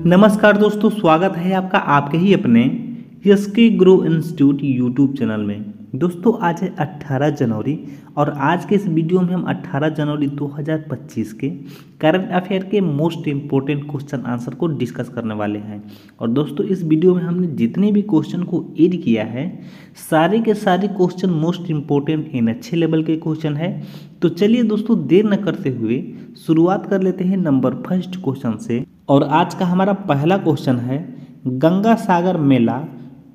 नमस्कार दोस्तों, स्वागत है आपका आपके ही अपने SK grow institute YouTube channel में। दोस्तों आज है 18 जनवरी और आज के इस वीडियो में हम 18 जनवरी 2025 के करंट अफेयर के मोस्ट इम्पोर्टेंट क्वेश्चन आंसर को डिस्कस करने वाले हैं। और दोस्तों इस वीडियो में हमने जितने भी क्वेश्चन को ऐड किया है सारे के सारे क्वेश्चन मोस्ट इम्पोर्टेंट इन अच्छे लेवल के क्वेश्चन है। तो चलिए दोस्तों देर न करते हुए शुरुआत कर लेते हैं नंबर फर्स्ट क्वेश्चन से। और आज का हमारा पहला क्वेश्चन है, गंगा सागर मेला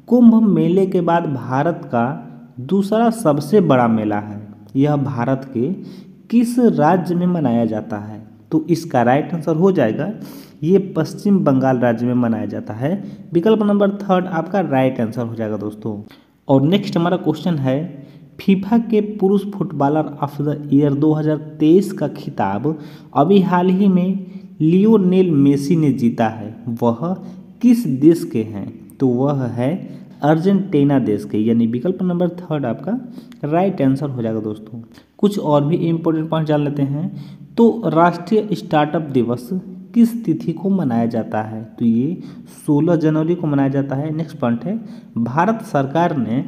कुंभ मेले के बाद भारत का दूसरा सबसे बड़ा मेला है। यह भारत के किस राज्य में मनाया जाता है? तो इसका राइट आंसर हो जाएगा ये पश्चिम बंगाल राज्य में मनाया जाता है। विकल्प नंबर थर्ड आपका राइट आंसर हो जाएगा दोस्तों। और नेक्स्ट हमारा क्वेश्चन है, फीफा के पुरुष फुटबॉलर ऑफ द ईयर 2023 का खिताब अभी हाल ही में लियोनेल मेसी ने जीता है, वह किस देश के हैं? तो वह है अर्जेंटीना देश के, यानी विकल्प नंबर थर्ड आपका राइट आंसर हो जाएगा दोस्तों। कुछ और भी इम्पोर्टेंट पॉइंट जान लेते हैं। तो राष्ट्रीय स्टार्टअप दिवस किस तिथि को मनाया जाता है? तो ये 16 जनवरी को मनाया जाता है। नेक्स्ट पॉइंट है, भारत सरकार ने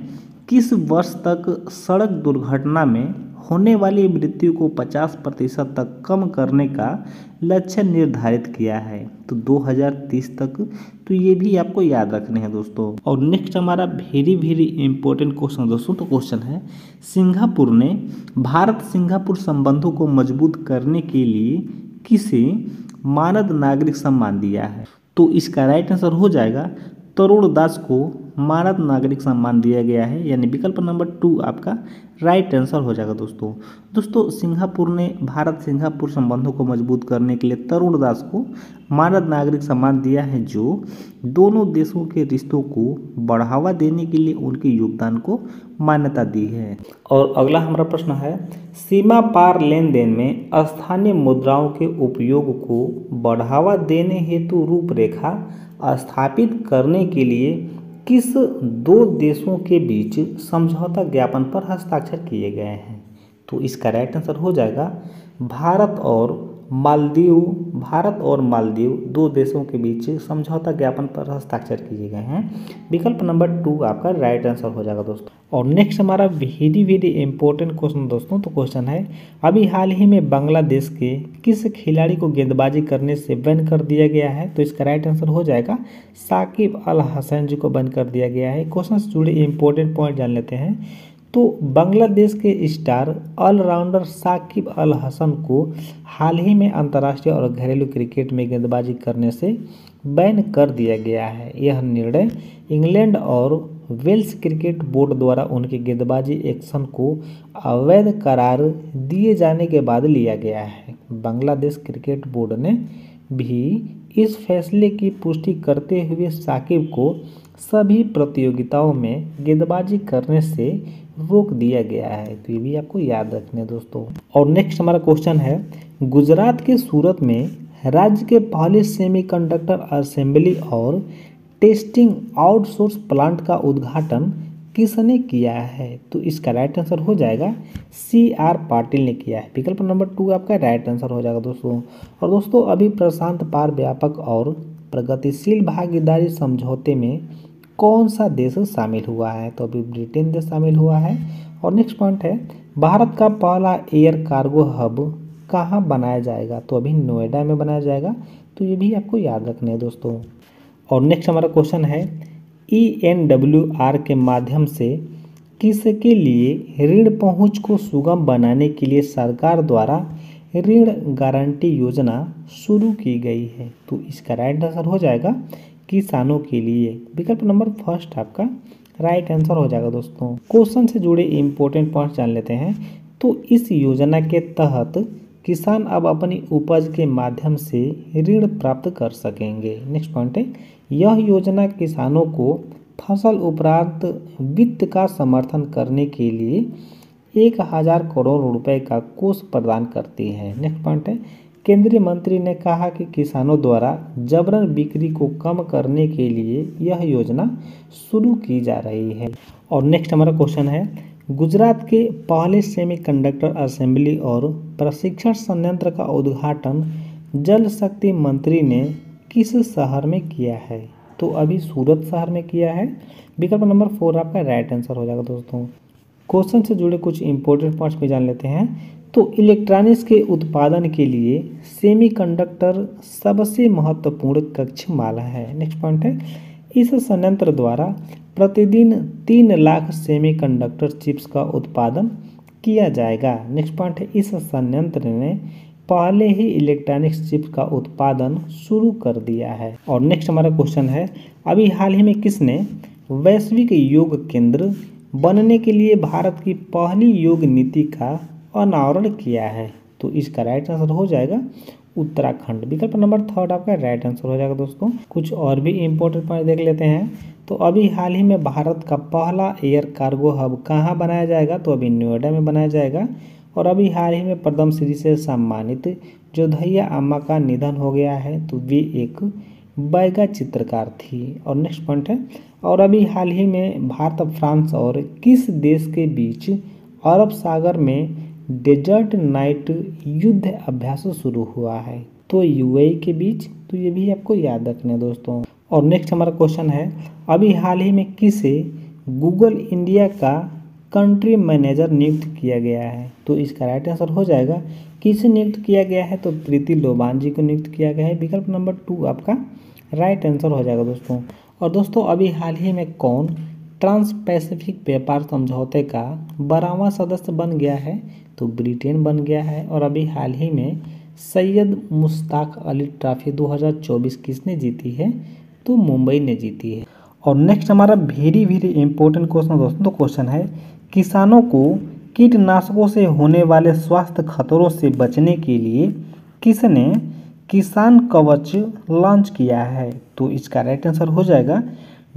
किस वर्ष तक सड़क दुर्घटना में होने वाली मृत्यु को 50% तक कम करने का लक्ष्य निर्धारित किया है? तो 2030 तक। तो ये भी आपको याद रखने हैं दोस्तों। और नेक्स्ट हमारा वेरी इंपॉर्टेंट क्वेश्चन दोस्तों। तो क्वेश्चन है, सिंगापुर ने भारत सिंगापुर संबंधों को मजबूत करने के लिए किसे मानद नागरिक सम्मान दिया है? तो इसका राइट आंसर हो जाएगा तरुण दास को मानद नागरिक सम्मान दिया गया है, यानी विकल्प नंबर 2 आपका राइट आंसर हो जाएगा दोस्तों। सिंगापुर ने भारत सिंगापुर संबंधों को मजबूत करने के लिए तरुण दास को मानद नागरिक सम्मान दिया है, जो दोनों देशों के रिश्तों को बढ़ावा देने के लिए उनके योगदान को मान्यता दी है। और अगला हमारा प्रश्न है, सीमा पार लेन देन में स्थानीय मुद्राओं के उपयोग को बढ़ावा देने हेतु रूपरेखा स्थापित करने के लिए किस दो देशों के बीच समझौता ज्ञापन पर हस्ताक्षर किए गए हैं? तो इसका राइट आंसर हो जाएगा भारत और मालदीव दो देशों के बीच समझौता ज्ञापन पर हस्ताक्षर किए गए हैं। विकल्प नंबर 2 आपका राइट आंसर हो जाएगा दोस्तों। और नेक्स्ट हमारा वेरी इंपॉर्टेंट क्वेश्चन दोस्तों। तो क्वेश्चन है, अभी हाल ही में बांग्लादेश के किस खिलाड़ी को गेंदबाजी करने से बैन कर दिया गया है? तो इसका राइट आंसर हो जाएगा साकिब अल हसन जी को बैन कर दिया गया है। क्वेश्चन से जुड़े इंपॉर्टेंट पॉइंट जान लेते हैं। तो बांग्लादेश के स्टार ऑलराउंडर साकिब अल हसन को हाल ही में अंतर्राष्ट्रीय और घरेलू क्रिकेट में गेंदबाजी करने से बैन कर दिया गया है। यह निर्णय इंग्लैंड और वेल्स क्रिकेट बोर्ड द्वारा उनके गेंदबाजी एक्शन को अवैध करार दिए जाने के बाद लिया गया है। बांग्लादेश क्रिकेट बोर्ड ने भी इस फैसले की पुष्टि करते हुए साकिब को सभी प्रतियोगिताओं में गेंदबाजी करने से रोक दिया गया है। तो ये भी आपको याद रखना है दोस्तों। और नेक्स्ट हमारा क्वेश्चन है, गुजरात के सूरत में राज्य के पहले सेमीकंडक्टर असेंबली और टेस्टिंग आउटसोर्स प्लांट का उद्घाटन किसने किया है? तो इसका राइट आंसर हो जाएगा CR पाटिल ने किया है। विकल्प नंबर 2 आपका राइट आंसर हो जाएगा दोस्तों। और दोस्तों अभी प्रशांत पार व्यापक और प्रगतिशील भागीदारी समझौते में कौन सा देश शामिल हुआ है? तो अभी ब्रिटेन देश शामिल हुआ है। और नेक्स्ट पॉइंट है, भारत का पहला एयर कार्गो हब कहाँ बनाया जाएगा? तो अभी नोएडा में बनाया जाएगा। तो ये भी आपको याद रखना है दोस्तों। और नेक्स्ट हमारा क्वेश्चन है, ENWR के माध्यम से किसके लिए ऋण पहुंच को सुगम बनाने के लिए सरकार द्वारा ऋण गारंटी योजना शुरू की गई है? तो इसका राइट आंसर हो जाएगा किसानों के लिए। विकल्प नंबर फर्स्ट आपका राइट आंसर हो जाएगा दोस्तों। क्वेश्चन से जुड़े इंपॉर्टेंट पॉइंट जान लेते हैं। तो इस योजना के तहत किसान अब अपनी उपज के माध्यम से ऋण प्राप्त कर सकेंगे। नेक्स्ट पॉइंट है, यह योजना किसानों को फसल उपरांत वित्त का समर्थन करने के लिए 1000 करोड़ रुपए का कोष प्रदान करती है। नेक्स्ट पॉइंट है, केंद्रीय मंत्री ने कहा कि किसानों द्वारा जबरन बिक्री को कम करने के लिए यह योजना शुरू की जा रही है। और नेक्स्ट हमारा क्वेश्चन है, गुजरात के पहले सेमीकंडक्टर असेंबली और प्रशिक्षण संयंत्र का उद्घाटन जल शक्ति मंत्री ने किस शहर में किया है? तो अभी सूरत शहर में किया है। विकल्प नंबर 4 आपका राइट आंसर हो जाएगा दोस्तों। क्वेश्चन से जुड़े कुछ इंपॉर्टेंट पॉइंट्स भी जान लेते हैं। तो इलेक्ट्रॉनिक्स के उत्पादन के लिए सेमीकंडक्टर सबसे महत्वपूर्ण कच्ची माल है। नेक्स्ट पॉइंट है, इस संयंत्र द्वारा प्रतिदिन 3 लाख सेमीकंडक्टर चिप्स का उत्पादन किया जाएगा। नेक्स्ट पॉइंट है, इस संयंत्र ने पहले ही इलेक्ट्रॉनिक्स चिप्स का उत्पादन शुरू कर दिया है। और नेक्स्ट हमारा क्वेश्चन है, अभी हाल ही में किसने वैश्विक योग केंद्र बनने के लिए भारत की पहली योग नीति का अनावरण किया है? तो इसका राइट आंसर हो जाएगा उत्तराखंड। विकल्प नंबर 3 आपका राइट आंसर हो जाएगा दोस्तों। कुछ और भी इंपॉर्टेंट पॉइंट देख लेते हैं। तो अभी हाल ही में भारत का पहला एयर कार्गो हब कहाँ बनाया जाएगा? तो अभी नोएडा में बनाया जाएगा। और अभी हाल ही में पद्मश्री से सम्मानित जोधैया अम्मा का निधन हो गया है, तो वे एक बैगा चित्रकार थी। और नेक्स्ट पॉइंट है, और अभी हाल ही में भारत, फ्रांस और किस देश के बीच अरब सागर में डेजर्ट नाइट युद्ध अभ्यास शुरू हुआ है? तो यूएई के बीच। तो ये भी आपको याद रखना है दोस्तों। और नेक्स्ट हमारा क्वेश्चन है, अभी हाल ही में किसे गूगल इंडिया का कंट्री मैनेजर नियुक्त किया गया है? तो इसका राइट आंसर हो जाएगा, किसे नियुक्त किया गया है? तो प्रीति लोबान जी को नियुक्त किया गया है। विकल्प नंबर 2 आपका राइट आंसर हो जाएगा दोस्तों। और दोस्तों अभी हाल ही में कौन ट्रांस पैसिफिक व्यापार समझौते का 12वां सदस्य बन गया है? तो ब्रिटेन बन गया है। और अभी हाल ही में सैयद मुश्ताक अली ट्रॉफी 2024 किसने जीती है? तो मुंबई ने जीती है। और नेक्स्ट हमारा वेरी इंपॉर्टेंट क्वेश्चन दोस्तों। तो क्वेश्चन है, किसानों को कीटनाशकों से होने वाले स्वास्थ्य खतरों से बचने के लिए किसने किसान कवच लॉन्च किया है? तो इसका राइट आंसर हो जाएगा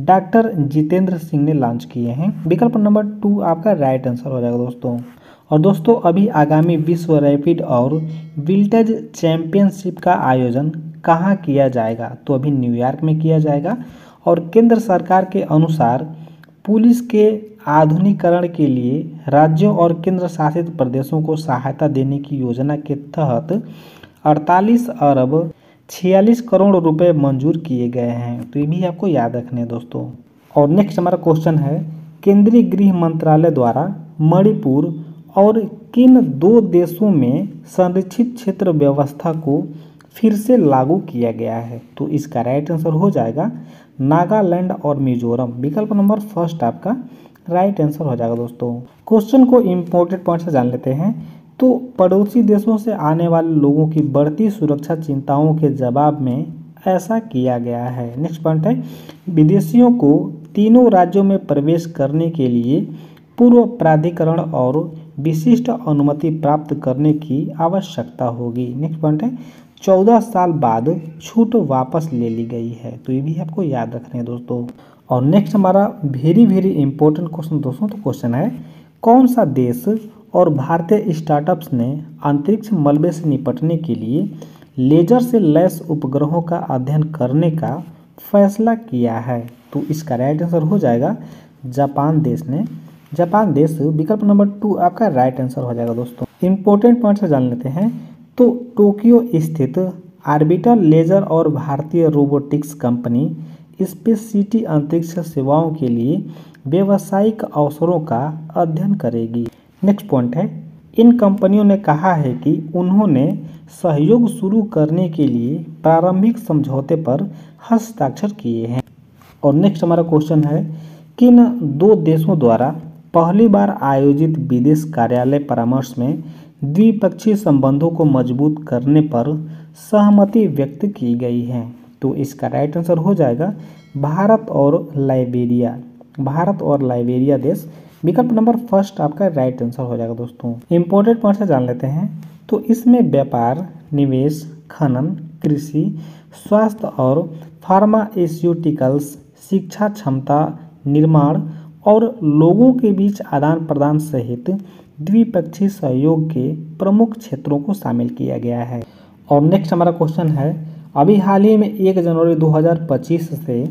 डॉक्टर जितेंद्र सिंह ने लॉन्च किए हैं। विकल्प नंबर 2 आपका राइट आंसर हो जाएगा दोस्तों। और दोस्तों अभी आगामी विश्व रैपिड और विल्टेज चैंपियनशिप का आयोजन कहाँ किया जाएगा? तो अभी न्यूयॉर्क में किया जाएगा। और केंद्र सरकार के अनुसार पुलिस के आधुनिकीकरण के लिए राज्यों और केंद्र शासित प्रदेशों को सहायता देने की योजना के तहत 48 अरब 46 करोड़ रुपए मंजूर किए गए हैं। तो ये भी आपको याद रखने हैं दोस्तों। और नेक्स्ट हमारा क्वेश्चन है, केंद्रीय गृह मंत्रालय द्वारा मणिपुर और किन 2 देशों में संरक्षित क्षेत्र व्यवस्था को फिर से लागू किया गया है? तो इसका राइट आंसर हो जाएगा नागालैंड और मिजोरम। विकल्प नंबर 1 आपका राइट आंसर हो जाएगा दोस्तों। क्वेश्चन को इम्पोर्टेंट पॉइंट से जान लेते हैं। तो पड़ोसी देशों से आने वाले लोगों की बढ़ती सुरक्षा चिंताओं के जवाब में ऐसा किया गया है। नेक्स्ट पॉइंट है, विदेशियों को तीनों राज्यों में प्रवेश करने के लिए पूर्व प्राधिकरण और विशिष्ट अनुमति प्राप्त करने की आवश्यकता होगी। नेक्स्ट पॉइंट है, 14 साल बाद छूट वापस ले ली गई है। तो ये भी आपको याद रखना है दोस्तों। और नेक्स्ट हमारा वेरी इंपॉर्टेंट क्वेश्चन दोस्तों। तो क्वेश्चन है, कौन सा देश और भारतीय स्टार्टअप्स ने अंतरिक्ष मलबे से निपटने के लिए लेजर से लैस उपग्रहों का अध्ययन करने का फैसला किया है? तो इसका राइट आंसर हो जाएगा जापान देश ने। जापान देश। विकल्प नंबर 2 आपका राइट आंसर हो जाएगा दोस्तों। इंपॉर्टेंट पॉइंट से जान लेते हैं। तो टोक्यो स्थित ऑर्बिटल लेजर और भारतीय रोबोटिक्स कंपनी स्पेस सिटी अंतरिक्ष सेवाओं के लिए व्यावसायिक अवसरों का अध्ययन करेगी। नेक्स्ट पॉइंट है, इन कंपनियों ने कहा है कि उन्होंने सहयोग शुरू करने के लिए प्रारंभिक समझौते पर हस्ताक्षर किए हैं। और नेक्स्ट हमारा क्वेश्चन है, किन 2 देशों द्वारा पहली बार आयोजित विदेश कार्यालय परामर्श में द्विपक्षीय संबंधों को मजबूत करने पर सहमति व्यक्त की गई है? तो इसका राइट आंसर हो जाएगा भारत और लाइबेरिया। भारत और लाइबेरिया देश। विकल्प नंबर 1 आपका राइट आंसर हो जाएगा दोस्तों। इंपॉर्टेंट पॉइंट से जान लेते हैं। तो इसमें व्यापार, निवेश, खनन, कृषि, स्वास्थ्य और फार्मास्यूटिकल्स, शिक्षा, क्षमता निर्माण और लोगों के बीच आदान प्रदान सहित द्विपक्षीय सहयोग के प्रमुख क्षेत्रों को शामिल किया गया है। और नेक्स्ट हमारा क्वेश्चन है, अभी हाल ही में 1 जनवरी 2025 से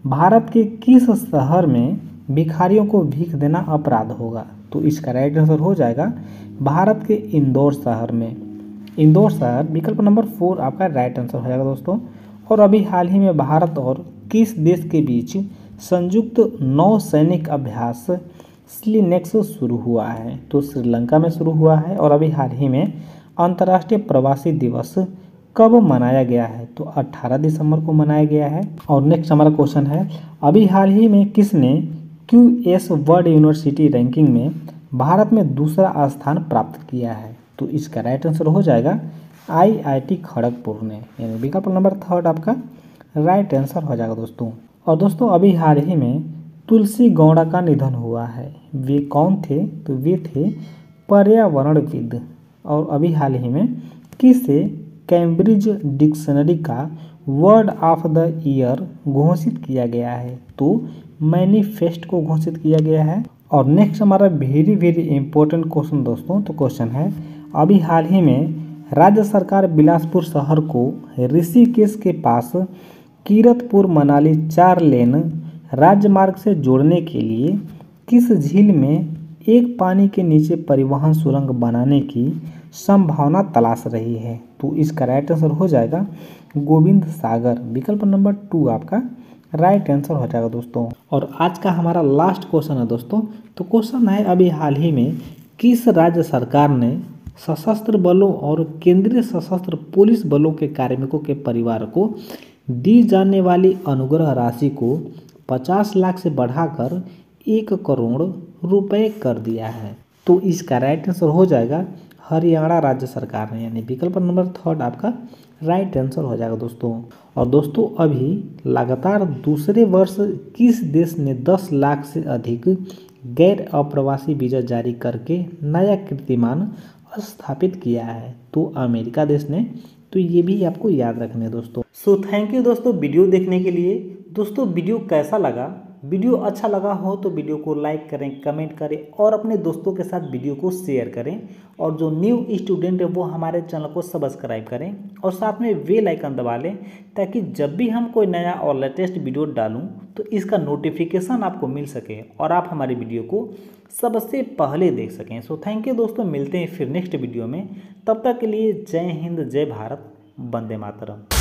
भारत के किस शहर में भिखारियों को भीख देना अपराध होगा? तो इसका राइट आंसर हो जाएगा भारत के इंदौर शहर में। इंदौर शहर। विकल्प नंबर 4 आपका राइट आंसर हो जाएगा दोस्तों। और अभी हाल ही में भारत और किस देश के बीच संयुक्त नौसैनिक अभ्यास स्लिनेक्स शुरू हुआ है? तो श्रीलंका में शुरू हुआ है। और अभी हाल ही में अंतर्राष्ट्रीय प्रवासी दिवस कब मनाया गया है? तो 18 दिसंबर को मनाया गया है। और नेक्स्ट हमारा क्वेश्चन है, अभी हाल ही में किसने QS वर्ल्ड यूनिवर्सिटी रैंकिंग में भारत में दूसरा स्थान प्राप्त किया है? तो इसका राइट आंसर हो जाएगा IIT खड़गपुर ने, यानी विकल्प नंबर 3 आपका राइट आंसर हो जाएगा दोस्तों। और दोस्तों अभी हाल ही में तुलसी गौड़ा का निधन हुआ है। वे कौन थे? तो वे थे पर्यावरणविद। और अभी हाल ही में किसे कैम्ब्रिज डिक्शनरी का वर्ड ऑफ द ईयर घोषित किया गया है? तो मैनिफेस्ट को घोषित किया गया है। और नेक्स्ट हमारा वेरी वेरी इंपॉर्टेंट क्वेश्चन दोस्तों, तो क्वेश्चन है, अभी हाल ही में राज्य सरकार बिलासपुर शहर को ऋषिकेश के पास कीरतपुर मनाली 4 लेन राजमार्ग से जोड़ने के लिए किस झील में एक पानी के नीचे परिवहन सुरंग बनाने की संभावना तलाश रही है? तो इसका राइट आंसर हो जाएगा गोविंद सागर, विकल्प नंबर 2 आपका राइट आंसर हो जाएगा दोस्तों। और आज का हमारा लास्ट क्वेश्चन है दोस्तों, तो क्वेश्चन है, अभी हाल ही में किस राज्य सरकार ने सशस्त्र बलों और केंद्रीय सशस्त्र पुलिस बलों के कार्मिकों के परिवार को दी जाने वाली अनुग्रह राशि को 50 लाख से बढ़ाकर 1 करोड़ रुपए कर दिया है? तो इसका राइट आंसर हो जाएगा हरियाणा राज्य सरकार ने, यानी विकल्प नंबर 3 आपका राइट आंसर हो जाएगा दोस्तों। और दोस्तों अभी लगातार दूसरे वर्ष किस देश ने 10 लाख से अधिक गैर अप्रवासी वीजा जारी करके नया कीर्तिमान स्थापित किया है? तो अमेरिका देश ने। तो ये भी आपको याद रखना है दोस्तों। सो थैंक यू दोस्तों वीडियो देखने के लिए। दोस्तों वीडियो कैसा लगा? वीडियो अच्छा लगा हो तो वीडियो को लाइक करें, कमेंट करें और अपने दोस्तों के साथ वीडियो को शेयर करें। और जो न्यू स्टूडेंट है वो हमारे चैनल को सब्सक्राइब करें और साथ में बेल आइकन दबा लें, ताकि जब भी हम कोई नया और लेटेस्ट वीडियो डालूं तो इसका नोटिफिकेशन आपको मिल सके और आप हमारी वीडियो को सबसे पहले देख सकें। सो थैंक यू दोस्तों, मिलते हैं फिर नेक्स्ट वीडियो में। तब तक के लिए जय हिंद, जय भारत, वंदे मातरम।